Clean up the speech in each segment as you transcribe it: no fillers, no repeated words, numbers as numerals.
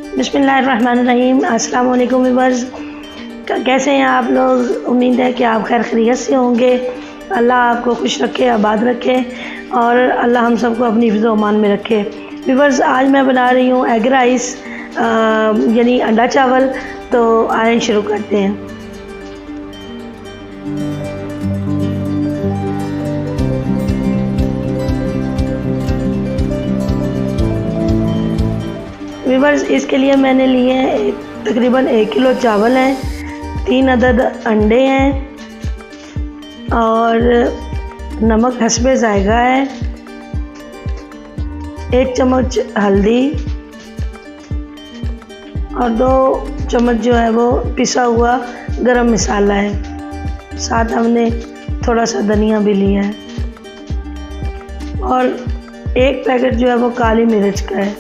बिस्मिल्लाहिर्रहमानिर्रहीम। अस्सलाम वालेकुम व्यूअर्स, कैसे हैं आप लोग। उम्मीद है कि आप खैर खैरियत से होंगे। अल्लाह आपको खुश रखे, आबाद रखे और अल्लाह हम सबको अपनी हिफ्ज़ अमान में रखे। व्यूअर्स, आज मैं बना रही हूँ एग राइस यानी अंडा चावल। तो आए शुरू करते हैं। व्यूअर्स, इसके लिए मैंने लिए हैं तकरीबन 1 किलो चावल हैं, 3 अदद अंडे हैं और नमक हस्बे जायका है, 1 चम्मच हल्दी और 2 चम्मच जो है वो पिसा हुआ गरम मसाला है। साथ हमने थोड़ा सा धनिया भी लिया है और 1 पैकेट जो है वो काली मिर्च का है।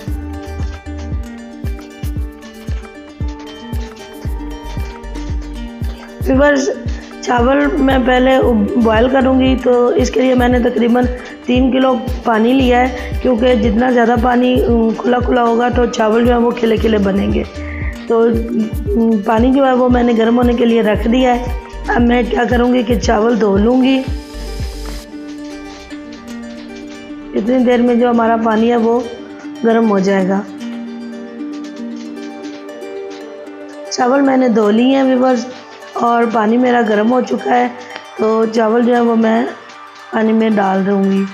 व्यूअर्स, चावल मैं पहले बॉयल करूँगी तो इसके लिए मैंने तकरीबन 3 किलो पानी लिया है, क्योंकि जितना ज़्यादा पानी खुला खुला होगा तो चावल जो है वो खिले खिले बनेंगे। तो पानी जो है वो मैंने गर्म होने के लिए रख दिया है। अब मैं क्या करूँगी कि चावल धो लूँगी। इतनी देर में जो हमारा पानी है वो गर्म हो जाएगा। चावल मैंने धो लिए हैं व्यूअर्स और पानी मेरा गर्म हो चुका है। तो चावल जो है वो मैं पानी में डाल दूँगी।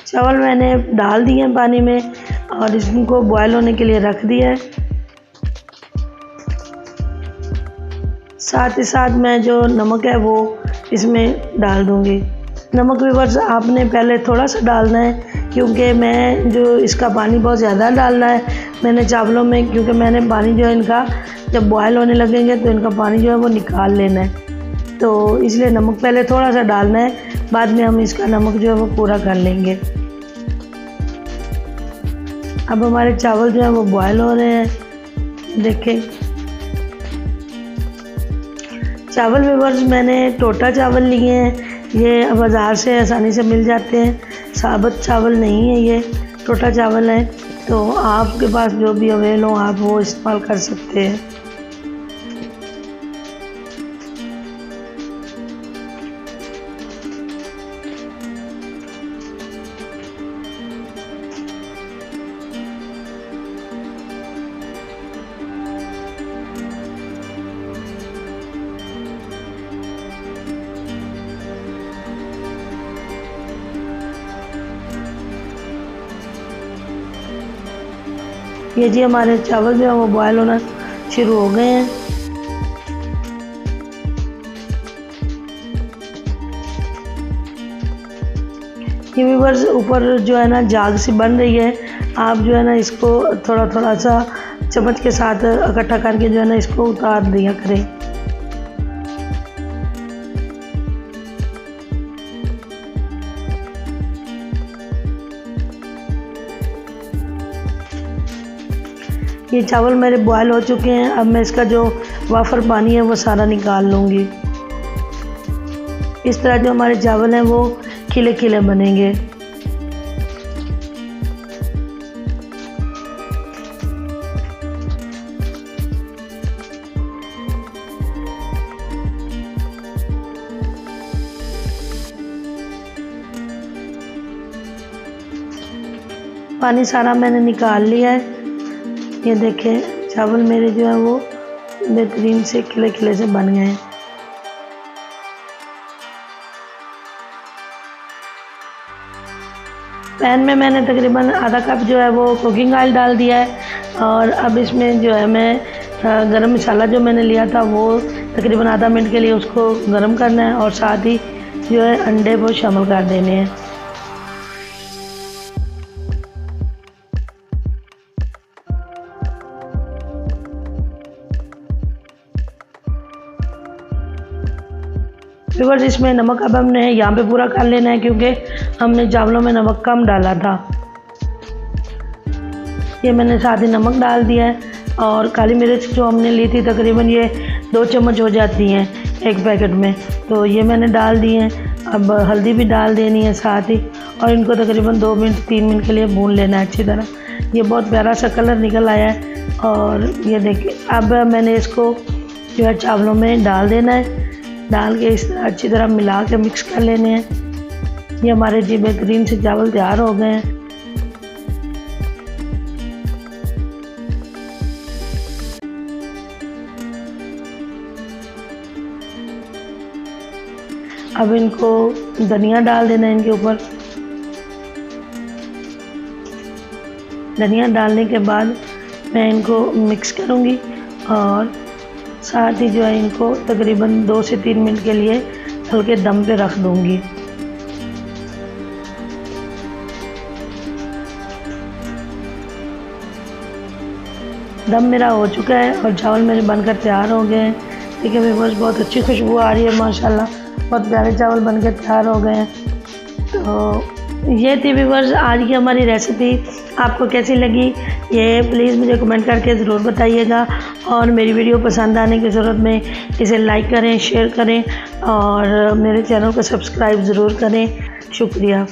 चावल मैंने डाल दिए पानी में और इसको बॉयल होने के लिए रख दिया है। साथ ही साथ मैं जो नमक है वो इसमें डाल दूँगी। नमक व्यूअर्स आपने पहले थोड़ा सा डालना है, क्योंकि मैं जो इसका पानी बहुत ज़्यादा डालना है मैंने चावलों में, क्योंकि मैंने पानी जो है इनका जब बॉयल होने लगेंगे तो इनका पानी जो है वो निकाल लेना है। तो इसलिए नमक पहले थोड़ा सा डालना है, बाद में हम इसका नमक जो है वो पूरा कर लेंगे। अब हमारे चावल जो है वो बॉयल हो रहे हैं। देखें चावल व्यूअर्स, मैंने टोटा चावल लिए हैं। ये बाज़ार से आसानी से मिल जाते हैं, साबुत चावल नहीं है, ये टोटा चावल है। तो आपके पास जो भी अवेल हो आप वो इस्तेमाल कर सकते हैं। ये जी हमारे चावल जो है वो बॉयल होना शुरू हो गए हैं। ये व्यूअर्स ऊपर जो है ना जाग सी बन रही है। आप जो है ना इसको थोड़ा थोड़ा सा चम्मच के साथ इकट्ठा करके जो है ना इसको उतार दिया करें। ये चावल मेरे बॉयल हो चुके हैं। अब मैं इसका जो वाफर पानी है वो सारा निकाल लूँगी। इस तरह जो हमारे चावल हैं वो खिले खिले बनेंगे। पानी सारा मैंने निकाल लिया है। ये देखें चावल मेरे जो है वो बेहतरीन से खिले खिले से बन गए हैं। पैन में मैंने तकरीबन आधा कप जो है वो कुकिंग ऑयल डाल दिया है और अब इसमें जो है मैं गरम मसाला जो मैंने लिया था वो तकरीबन आधा मिनट के लिए उसको गरम करना है और साथ ही जो है अंडे वो शामिल कर देने हैं। व्यूअर्स, इसमें नमक अब हमने यहाँ पे पूरा कर लेना है, क्योंकि हमने चावलों में नमक कम डाला था। ये मैंने साथ ही नमक डाल दिया है और काली मिर्च जो हमने ली थी तकरीबन ये 2 चम्मच हो जाती हैं एक पैकेट में, तो ये मैंने डाल दी हैं। अब हल्दी भी डाल देनी है साथ ही और इनको तकरीबन 2 मिनट 3 मिनट के लिए भून लेना है अच्छी तरह। ये बहुत प्यारा सा कलर निकल आया है और ये देखिए अब मैंने इसको जो है चावलों में डाल देना है। डाल के इस तरह अच्छी तरह मिला के मिक्स कर लेने हैं। ये हमारे जी बेहतरीन से चावल तैयार हो गए हैं। अब इनको धनिया डाल देना है इनके ऊपर। धनिया डालने के बाद मैं इनको मिक्स करूँगी और साथ ही जो है इनको तकरीबन 2 से 3 मिनट के लिए हल्के दम पे रख दूँगी। दम मेरा हो चुका है और चावल मेरे बनकर तैयार हो गए हैं। ठीक है व्यूअर्स, बहुत अच्छी खुशबू आ रही है माशाल्लाह, बहुत प्यारे चावल बनकर तैयार हो गए हैं। तो ये थी व्यूअर्स आज की हमारी रेसिपी। आपको कैसी लगी ये प्लीज़ मुझे कमेंट करके ज़रूर बताइएगा और मेरी वीडियो पसंद आने की ज़रूरत में इसे लाइक करें, शेयर करें और मेरे चैनल को सब्सक्राइब ज़रूर करें। शुक्रिया।